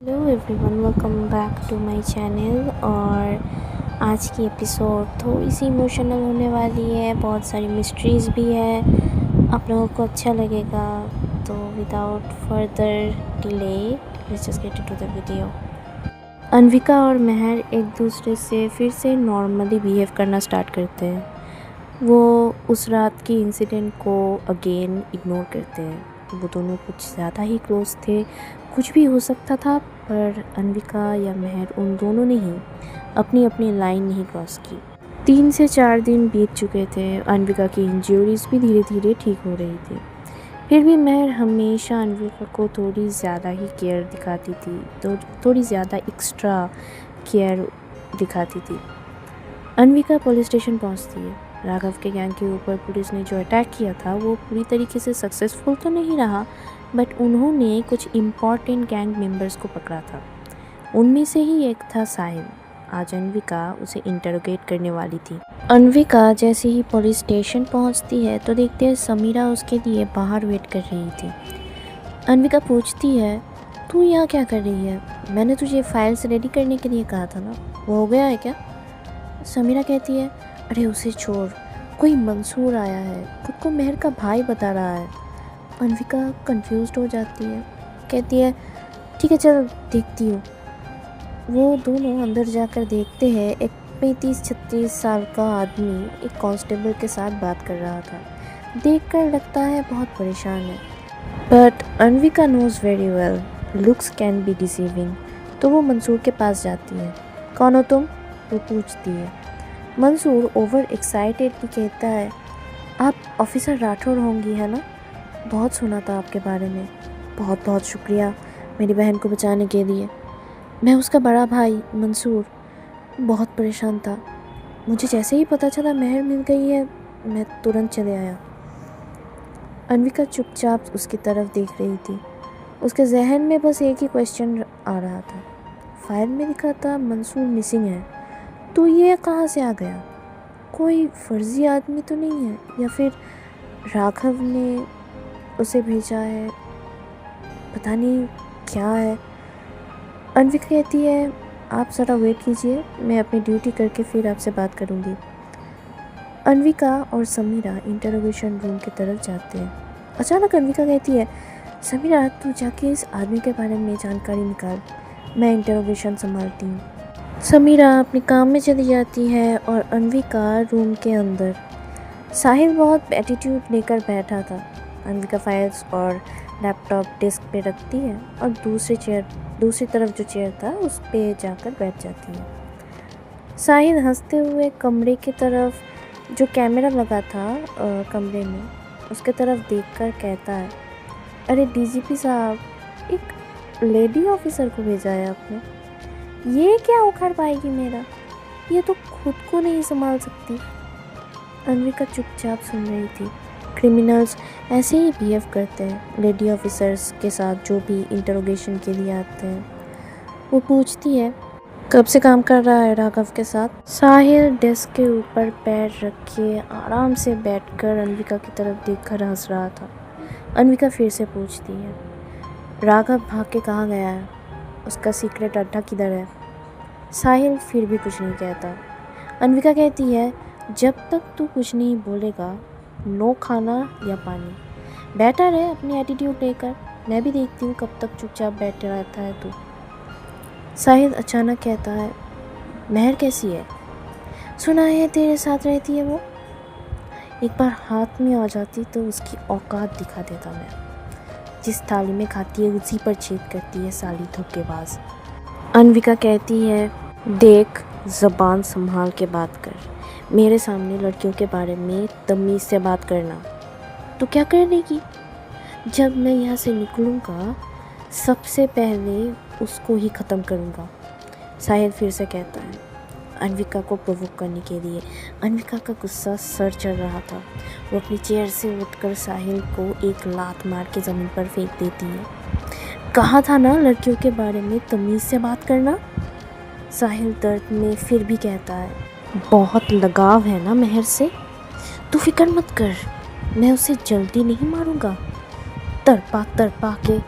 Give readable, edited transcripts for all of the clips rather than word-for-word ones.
Hello everyone, welcome back to my channel. और आज की एपिसोड थोड़ी सी इमोशनल होने वाली है, बहुत सारी मिस्ट्रीज़ भी है, आप लोगों को अच्छा लगेगा। तो without further delay let's just get into the video. Anvika और महर एक दूसरे से फिर से नॉर्मली बिहेव करना स्टार्ट करते हैं। वो उस रात की इंसिडेंट को अगेन इग्नोर करते हैं। वो दोनों कुछ ज़्यादा ही क्लोज थे, कुछ भी हो सकता था, पर अन्विका या महर उन दोनों ने ही अपनी अपनी लाइन नहीं क्रॉस की। 3 से 4 दिन बीत चुके थे। अन्विका की इंजरीज भी धीरे धीरे ठीक हो रही थी। फिर भी महर हमेशा अन्विका को थोड़ी ज़्यादा ही केयर दिखाती थी, तो थोड़ी ज़्यादा एक्स्ट्रा केयर दिखाती थी। अन्विका पुलिस स्टेशन पहुंचती है। राघव के गैंग के ऊपर पुलिस ने जो अटैक किया था वो पूरी तरीके से सक्सेसफुल तो नहीं रहा, बट उन्होंने कुछ इम्पॉर्टेंट गैंग मेंबर्स को पकड़ा था। उनमें से ही एक था साहिल। आज अन्विका उसे इंटरोगेट करने वाली थी। अन्विका जैसे ही पुलिस स्टेशन पहुंचती है तो देखते हैं समीरा उसके लिए बाहर वेट कर रही थी। अन्विका पूछती है, तू यहाँ क्या कर रही है? मैंने तुझे फाइल्स रेडी करने के लिए कहा था ना, वो हो गया है क्या? समीरा कहती है, अरे उसे छोड़, कोई मंसूर आया है, खुद को महर का भाई बता रहा है। अन्विका कंफ्यूज्ड हो जाती है, कहती है, ठीक है चल देखती हूँ। वो दोनों अंदर जाकर देखते हैं एक 35-36 साल का आदमी एक कांस्टेबल के साथ बात कर रहा था। देखकर लगता है बहुत परेशान है, but Anvika knows very well looks can be deceiving. तो वो मंसूर के पास जाती है। कौन हो तुम? वो पूछती है। मंसूर ओवर एक्साइटेडली कहता है, आप ऑफिसर राठौर होंगी है ना? बहुत सुना था आपके बारे में, बहुत बहुत शुक्रिया मेरी बहन को बचाने के लिए। मैं उसका बड़ा भाई मंसूर बहुत परेशान था। मुझे जैसे ही पता चला महर मिल गई है, मैं तुरंत चले आया। अन्विका चुपचाप उसकी तरफ देख रही थी। उसके जहन में बस एक ही क्वेश्चन आ रहा था। फाइल में लिखा था मंसूर मिसिंग है, तो ये कहाँ से आ गया? कोई फर्जी आदमी तो नहीं है, या फिर राघव ने उसे भेजा है? पता नहीं क्या है। अन्विका कहती है, आप ज़रा वेट कीजिए, मैं अपनी ड्यूटी करके फिर आपसे बात करूँगी। अन्विका और समीरा इंटरोगेशन रूम की तरफ जाते हैं। अचानक अन्विका कहती है, समीरा तू जाके इस आदमी के बारे में जानकारी निकाल, मैं इंटरोगेशन संभालती हूँ। समीरा अपने काम में चली जाती है और अन्विका रूम के अंदर। साहिल बहुत एटीट्यूड लेकर बैठा था। अन्विका फाइल्स और लैपटॉप डेस्क पे रखती है और दूसरी तरफ जो चेयर था उस पे जाकर बैठ जाती है। साहिल हंसते हुए कमरे की तरफ, जो कैमरा लगा था कमरे में, उसके तरफ देखकर कहता है, अरे डीजीपी साहब, एक लेडी ऑफिसर को भेजा है आपने, ये क्या उखाड़ पाएगी मेरा? ये तो खुद को नहीं संभाल सकती। अन्विका चुपचाप सुन रही थी। क्रिमिनल्स ऐसे ही बिहेव करते हैं लेडी ऑफिसर्स के साथ जो भी इंटरोगेशन के लिए आते हैं। वो पूछती है, कब से काम कर रहा है राघव के साथ? साहिल डेस्क के ऊपर पैर रखे आराम से बैठकर अन्विका की तरफ देखकर हंस रहा था। अन्विका फिर से पूछती है, राघव भाग के कहाँ गया है? उसका सीक्रेट अड्डा किधर है? साहिल फिर भी कुछ नहीं कहता। अन्विका कहती है, जब तक तू कुछ नहीं बोलेगा, नो खाना या पानी। बैठा रहे अपनी एटीट्यूड लेकर, मैं भी देखती हूँ कब तक चुपचाप बैठे रहता है तू। साहिल अचानक कहता है, महर कैसी है? सुना है तेरे साथ रहती है वो। एक बार हाथ में आ जाती तो उसकी औकात दिखा देता मैं। जिस थाली में खाती है उसी पर छेद करती है साली धोखेबाज। अन्विका कहती है, देख ज़बान संभाल के बात कर, मेरे सामने लड़कियों के बारे में तमीज़ से बात करना। तो क्या करेगी? जब मैं यहाँ से निकलूँगा सबसे पहले उसको ही ख़त्म करूँगा। साहिल फिर से कहता है, अन्विका को प्रोवोक करने के लिए। अन्विका का गुस्सा सर चढ़ रहा था। वो अपनी चेयर से उठकर साहिल को एक लात मार के ज़मीन पर फेंक देती है। कहा था ना लड़कियों के बारे में तमीज़ से बात करना। साहिल दर्द में फिर भी कहता है, बहुत लगाव है ना महर से, तू फिक्र मत कर, मैं उसे जल्दी नहीं मारूंगा, तड़पा तड़पा के।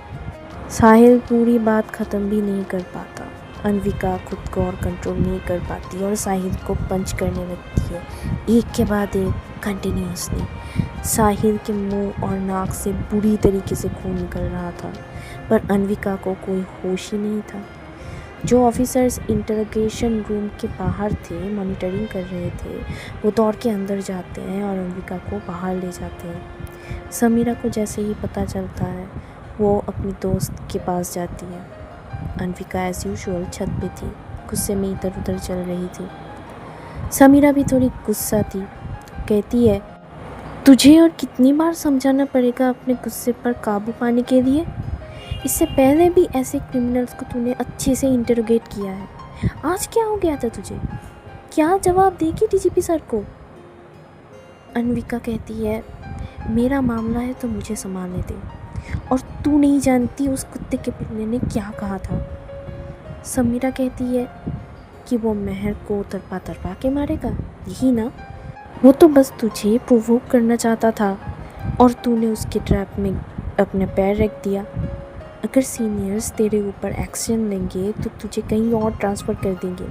साहिल पूरी बात ख़त्म भी नहीं कर पाता। अन्विका खुद को और कंट्रोल नहीं कर पाती और साहिल को पंच करने लगती है, एक के बाद एक कंटिन्यूसली। साहिल के मुंह और नाक से बुरी तरीके से खून निकल रहा था, पर अन्विका को कोई होश ही नहीं था। जो ऑफिसर्स इंटरोगेशन रूम के बाहर थे, मॉनिटरिंग कर रहे थे, वो दौड़ के अंदर जाते हैं और अन्विका को बाहर ले जाते हैं। समीरा को जैसे ही पता चलता है, वो अपनी दोस्त के पास जाती है। अन्विका एज़ यूजुअल छत पे थी, गुस्से में इधर उधर चल रही थी। समीरा भी थोड़ी गुस्सा थी। कहती है, तुझे और कितनी बार समझाना पड़ेगा अपने गुस्से पर काबू पाने के लिए? इससे पहले भी ऐसे क्रिमिनल्स को तूने अच्छे से इंटरोगेट किया है, आज क्या हो गया था तुझे? क्या जवाब देगी डीजीपी सर को? अन्विका कहती है, मेरा मामला है तो मुझे संभालने दे, और तू नहीं जानती उस कुत्ते के पिल्ले ने क्या कहा था। समीरा कहती है कि वो मेहर को तरपा तरपा के मारेगा, यही ना? वो तो बस तुझे प्रोवोक करना चाहता था और तूने उसके ट्रैप में अपने पैर रख दिया। अगर सीनियर्स तेरे ऊपर एक्शन लेंगे तो तुझे कहीं और ट्रांसफ़र कर देंगे।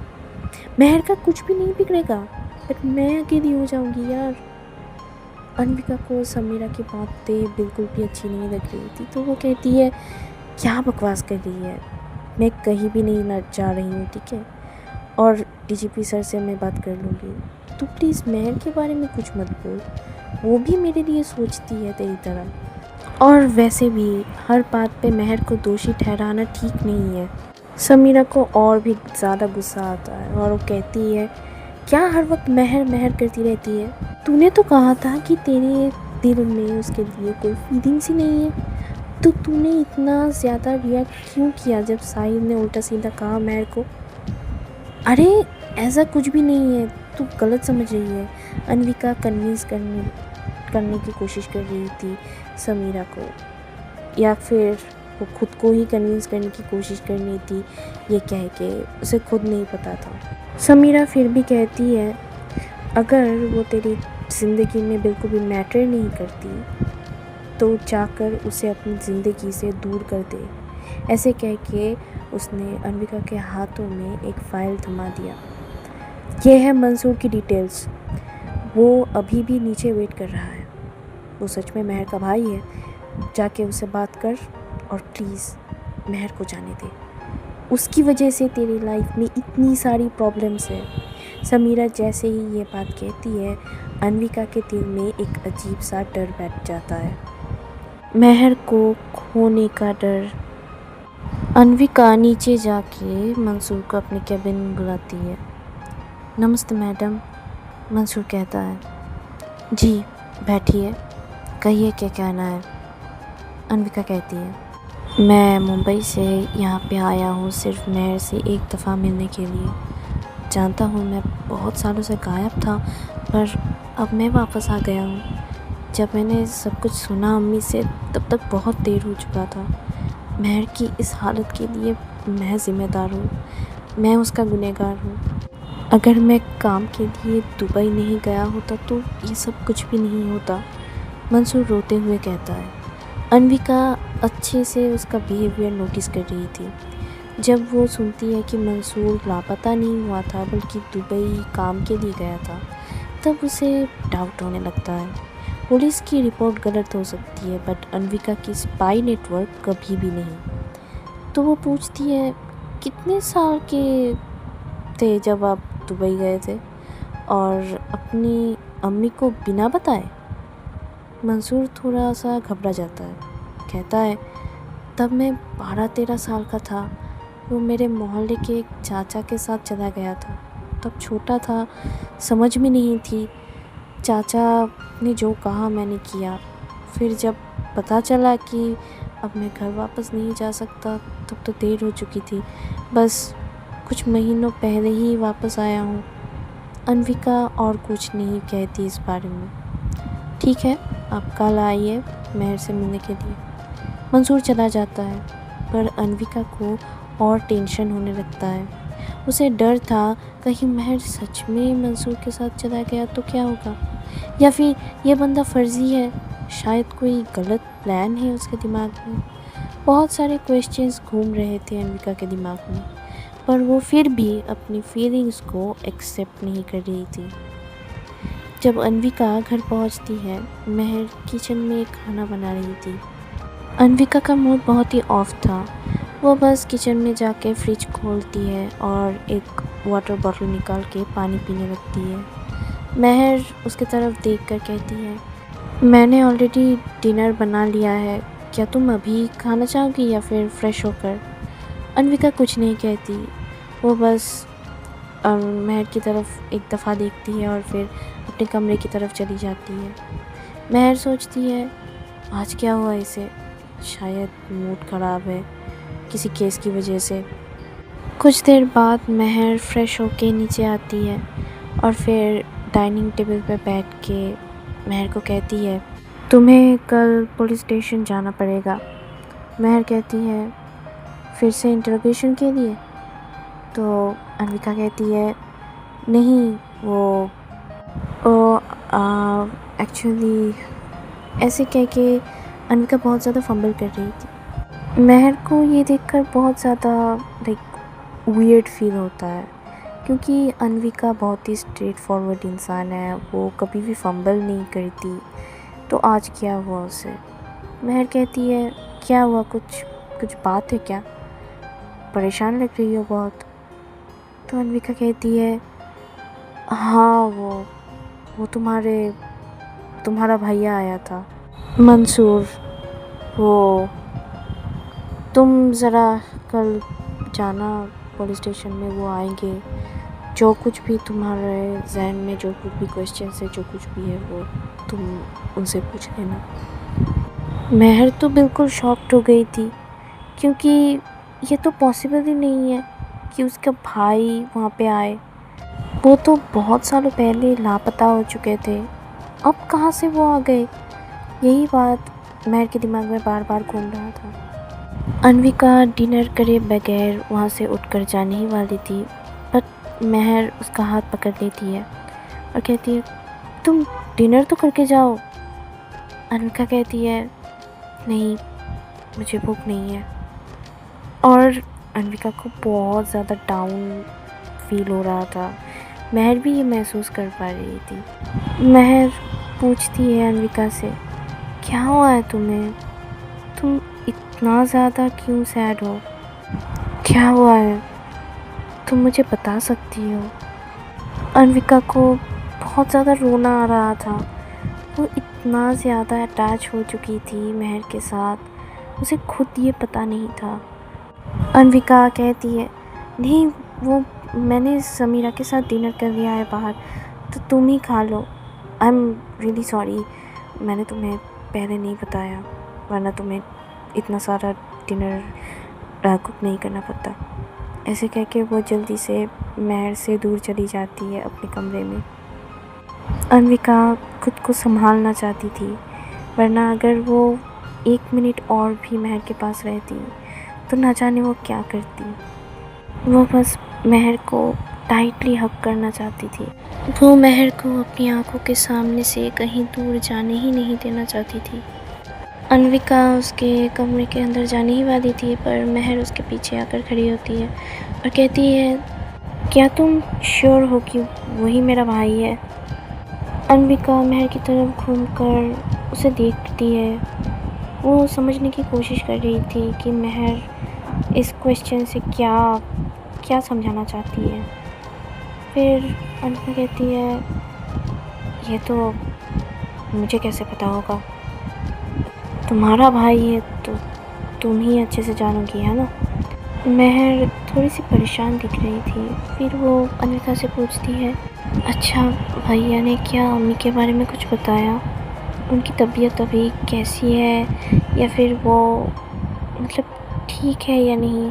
मेहर का कुछ भी नहीं बिगड़ेगा, बट मैं अकेली हो जाऊंगी यार। अन्विका को समीरा की बातें बिल्कुल भी अच्छी नहीं लग रही थी, तो वो कहती है, क्या बकवास कर रही है, मैं कहीं भी नहीं जा रही हूँ, ठीक है, और डीजीपी सर से मैं बात कर लूँगी। तू प्लीज़ मेहर के बारे में कुछ मत बोल, वो भी मेरे लिए सोचती है तेरी तरह, और वैसे भी हर बात पे मेहर को दोषी ठहराना ठीक नहीं है। समीरा को और भी ज़्यादा गुस्सा आता है और वो कहती है, क्या हर वक्त मेहर मेहर करती रहती है? तूने तो कहा था कि तेरे दिल में उसके लिए कोई फीलिंग्स ही नहीं है, तो तूने इतना ज़्यादा रिएक्ट क्यों किया जब साहिल ने उल्टा सीधा कहा मेहर को? अरे ऐसा कुछ भी नहीं है, तू गलत समझ रही है। अन्विका कन्विंस करने की कोशिश कर रही थी समीरा को, या फिर वो खुद को ही कन्विंस करने की कोशिश करनी थी, ये कह के उसे खुद नहीं पता था। समीरा फिर भी कहती है, अगर वो तेरी ज़िंदगी में बिल्कुल भी मैटर नहीं करती तो जाकर उसे अपनी ज़िंदगी से दूर कर दे। ऐसे कह के उसने अन्विका के हाथों में एक फ़ाइल थमा दिया। यह है मंसूर की डिटेल्स, वो अभी भी नीचे वेट कर रहा है, वो सच में मेहर का भाई है, जाके उसे बात कर और प्लीज़ मेहर को जाने दे, उसकी वजह से तेरी लाइफ में इतनी सारी प्रॉब्लम्स है। समीरा जैसे ही ये बात कहती है, अन्विका के दिल में एक अजीब सा डर बैठ जाता है, मेहर को खोने का डर। अन्विका नीचे जाके मंसूर को अपने कैबिन में बुलाती है। नमस्ते मैडम, मंसूर कहता है। जी बैठिए, कहिए क्या कहना है। अन्विका कहती है, मैं मुंबई से यहाँ पे आया हूँ सिर्फ मेहर से एक दफ़ा मिलने के लिए। जानता हूँ मैं बहुत सालों से गायब था, पर अब मैं वापस आ गया हूँ। जब मैंने सब कुछ सुना अम्मी से, तब तक बहुत देर हो चुका था। मेहर की इस हालत के लिए मैं ज़िम्मेदार हूँ, मैं उसका गुनहगार हूँ। अगर मैं काम के लिए दुबई नहीं गया होता तो ये सब कुछ भी नहीं होता, मंसूर रोते हुए कहता है। अन्विका अच्छे से उसका बिहेवियर नोटिस कर रही थी। जब वो सुनती है कि मंसूर लापता नहीं हुआ था बल्कि दुबई काम के लिए गया था, तब उसे डाउट होने लगता है। पुलिस की रिपोर्ट गलत हो सकती है, बट अन्विका की स्पाई नेटवर्क कभी भी नहीं। तो वो पूछती है, कितने साल के थे जब आप दुबई गए थे, और अपनी अम्मी को बिना बताए? मंसूर थोड़ा सा घबरा जाता है, कहता है, तब मैं 12-13 साल का था। वो मेरे मोहल्ले के एक चाचा के साथ चला गया था, तब छोटा था, समझ में नहीं थी। चाचा ने जो कहा मैंने किया। फिर जब पता चला कि अब मैं घर वापस नहीं जा सकता, तब तो देर हो चुकी थी। बस कुछ महीनों पहले ही वापस आया हूँ। अन्विका और कुछ नहीं कहती इस बारे में। ठीक है, आप कल आइए मेहर से मिलने के लिए। मंसूर चला जाता है, पर अन्विका को और टेंशन होने लगता है। उसे डर था कहीं मेहर सच में मंसूर के साथ चला गया तो क्या होगा, या फिर यह बंदा फर्जी है, शायद कोई गलत प्लान है उसके दिमाग में। बहुत सारे क्वेश्चंस घूम रहे थे अनविका के दिमाग में, पर वो फिर भी अपनी फीलिंग्स को एक्सेप्ट नहीं कर रही थी। जब अनविका घर पहुंचती है, महर किचन में खाना बना रही थी। अनविका का मूड बहुत ही ऑफ था। वो बस किचन में जाके फ्रिज खोलती है और एक वाटर बॉटल निकाल के पानी पीने लगती है। महर उसकी तरफ देखकर कहती है, मैंने ऑलरेडी डिनर बना लिया है, क्या तुम अभी खाना चाहोगी या फिर फ्रेश होकर? अनविका कुछ नहीं कहती। वो बस महर की तरफ एक दफ़ा देखती है और फिर अपने कमरे की तरफ चली जाती है। महर सोचती है, आज क्या हुआ इसे? शायद मूड ख़राब है किसी केस की वजह से। कुछ देर बाद महर फ्रेश होके नीचे आती है और फिर डाइनिंग टेबल पर बैठ के महर को कहती है, तुम्हें कल पुलिस स्टेशन जाना पड़ेगा। महर कहती है, फिर से इंटरोगेशन के लिए? तो अनविका कहती है, नहीं, वो एक्चुअली ऐसे कह के अनविका बहुत ज़्यादा फंबल कर रही थी। महर को ये देखकर बहुत ज़्यादा वियर्ड फील होता है, क्योंकि अनविका बहुत ही स्ट्रेट फॉरवर्ड इंसान है, वो कभी भी फंबल नहीं करती। तो आज क्या हुआ उसे? महर कहती है, क्या हुआ, कुछ बात है क्या? परेशान लग रही हो बहुत। तो अनविका कहती है, हाँ, वो तुम्हारा भैया आया था, मंसूर। वो तुम ज़रा कल जाना पुलिस स्टेशन में, वो आएंगे। जो कुछ भी तुम्हारे जहन में, जो कुछ भी क्वेश्चन है, जो कुछ भी है, वो तुम उनसे पूछ लेना। महर तो बिल्कुल शॉक्ड हो गई थी, क्योंकि ये तो पॉसिबल ही नहीं है कि उसका भाई वहाँ पे आए। वो तो बहुत सालों पहले लापता हो चुके थे, अब कहाँ से वो आ गए? यही बात महर के दिमाग में बार बार घूम रहा था। अनविका डिनर करे बगैर वहाँ से उठकर जाने ही वाली थी, पर महर उसका हाथ पकड़ लेती है और कहती है, तुम डिनर तो करके जाओ। अनविका कहती है, नहीं, मुझे भूख नहीं है। और अनविका को बहुत ज़्यादा डाउन फील हो रहा था। महर भी ये महसूस कर पा रही थी। महर पूछती है अनविका से, क्या हुआ है तुम्हें? तुम इतना ज़्यादा क्यों सैड हो? क्या हुआ है? तुम मुझे बता सकती हो? अनविका को बहुत ज़्यादा रोना आ रहा था। वो इतना ज़्यादा अटैच हो चुकी थी महर के साथ, उसे खुद ये पता नहीं था। अनविका कहती है, नहीं, वो मैंने समीरा के साथ डिनर कर लिया है बाहर, तो तुम ही खा लो। आई एम रियली सॉरी, मैंने तुम्हें पहले नहीं बताया, वरना तुम्हें इतना सारा डिनर कुक नहीं करना पड़ता। ऐसे कह के वो जल्दी से महर से दूर चली जाती है अपने कमरे में। अनविका खुद को संभालना चाहती थी, वरना अगर वो 1 मिनट और भी महर के पास रहती तो न जाने वो क्या करती। वो बस महर को टाइटली हग करना चाहती थी। वो महर को अपनी आंखों के सामने से कहीं दूर जाने ही नहीं देना चाहती थी। अनविका उसके कमरे के अंदर जाने ही वाली थी, पर महर उसके पीछे आकर खड़ी होती है और कहती है, क्या तुम श्योर हो कि वही मेरा भाई है? अनविका महर की तरफ घूमकर उसे देखती है। वो समझने की कोशिश कर रही थी कि महर इस क्वेश्चन से क्या समझाना चाहती है। फिर अनविका कहती है, ये तो मुझे कैसे पता होगा? तुम्हारा भाई है तो तुम ही अच्छे से जानोगी, है ना? महर थोड़ी सी परेशान दिख रही थी। फिर वो अनविका से पूछती है, अच्छा, भैया ने क्या अम्मी के बारे में कुछ बताया? उनकी तबीयत अभी कैसी है, या फिर वो मतलब ठीक है या नहीं?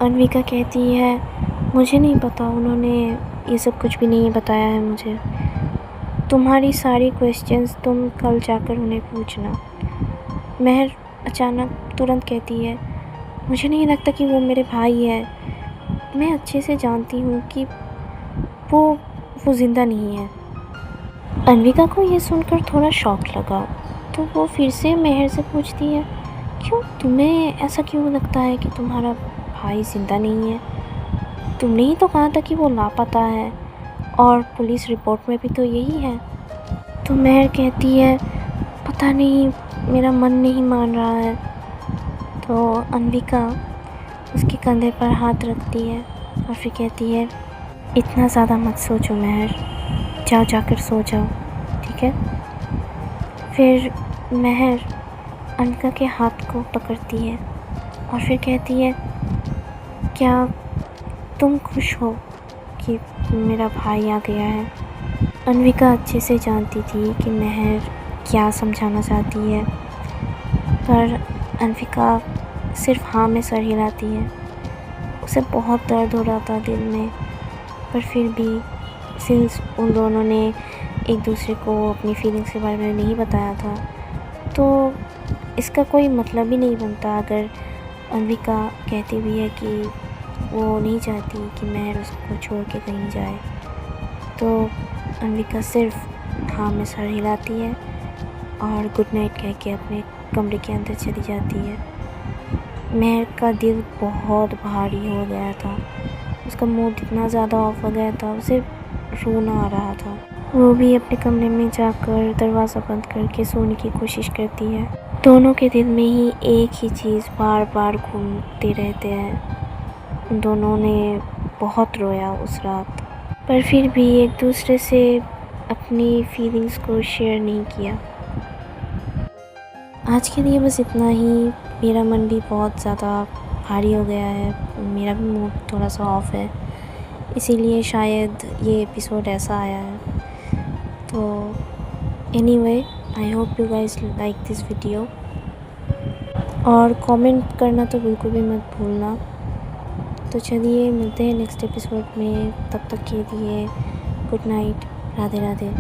अनविका कहती है, मुझे नहीं पता, उन्होंने ये सब कुछ भी नहीं बताया है मुझे। तुम्हारी सारी क्वेश्चंस तुम कल जाकर उन्हें पूछना। महर अचानक तुरंत कहती है, मुझे नहीं लगता कि वो मेरे भाई है। मैं अच्छे से जानती हूँ कि वो ज़िंदा नहीं है। अनविका को ये सुनकर थोड़ा शॉक लगा, तो वो फिर से महर से पूछती है, क्यों, तुम्हें ऐसा क्यों लगता है कि तुम्हारा भाई ज़िंदा नहीं है? तुमने ही तो कहा था कि वो लापता है और पुलिस रिपोर्ट में भी तो यही है। तो महर कहती है पता नहीं, मेरा मन नहीं मान रहा है। तो अन्विका उसके कंधे पर हाथ रखती है और फिर कहती है इतना ज़्यादा मत सोचो महर, जाओ जाकर सो जाओ, ठीक है। फिर महर अन्विका के हाथ को पकड़ती है और फिर कहती है क्या तुम खुश हो कि मेरा भाई आ गया है? अन्विका अच्छे से जानती थी कि महर क्या समझाना चाहती है, पर अन्विका सिर्फ हाँ में सर हिलाती है। उसे बहुत दर्द हो रहा था दिल में, पर फिर भी सिंस उन दोनों ने एक दूसरे को अपनी फीलिंग्स के बारे में नहीं बताया था, तो इसका कोई मतलब ही नहीं बनता अगर अन्विका कहती भी है कि वो नहीं चाहती कि महर उसको छोड़ के कहीं जाए। तो अन्विका सिर्फ हाँ में सर हिलाती है और गुड नाइट कह के अपने कमरे के अंदर चली जाती है। महर का दिल बहुत भारी हो गया था, उसका मूड इतना ज़्यादा ऑफ हो गया था, उसे रोना आ रहा था। वो भी अपने कमरे में जाकर दरवाज़ा बंद करके सोने की कोशिश करती है। दोनों के दिल में ही एक ही चीज़ बार बार घूमते रहते हैं। दोनों ने बहुत रोया उस रात, पर फिर भी एक दूसरे से अपनी फीलिंग्स को शेयर नहीं किया। आज के लिए बस इतना ही। मेरा मन भी बहुत ज़्यादा भारी हो गया है, मेरा भी मूड थोड़ा सा ऑफ है, इसीलिए शायद ये एपिसोड ऐसा आया है। तो anyway, I hope you guys like this video, और कमेंट करना तो बिल्कुल भी मत भूलना। तो चलिए मिलते हैं नेक्स्ट एपिसोड में, तब तक के लिए गुड नाइट, राधे राधे।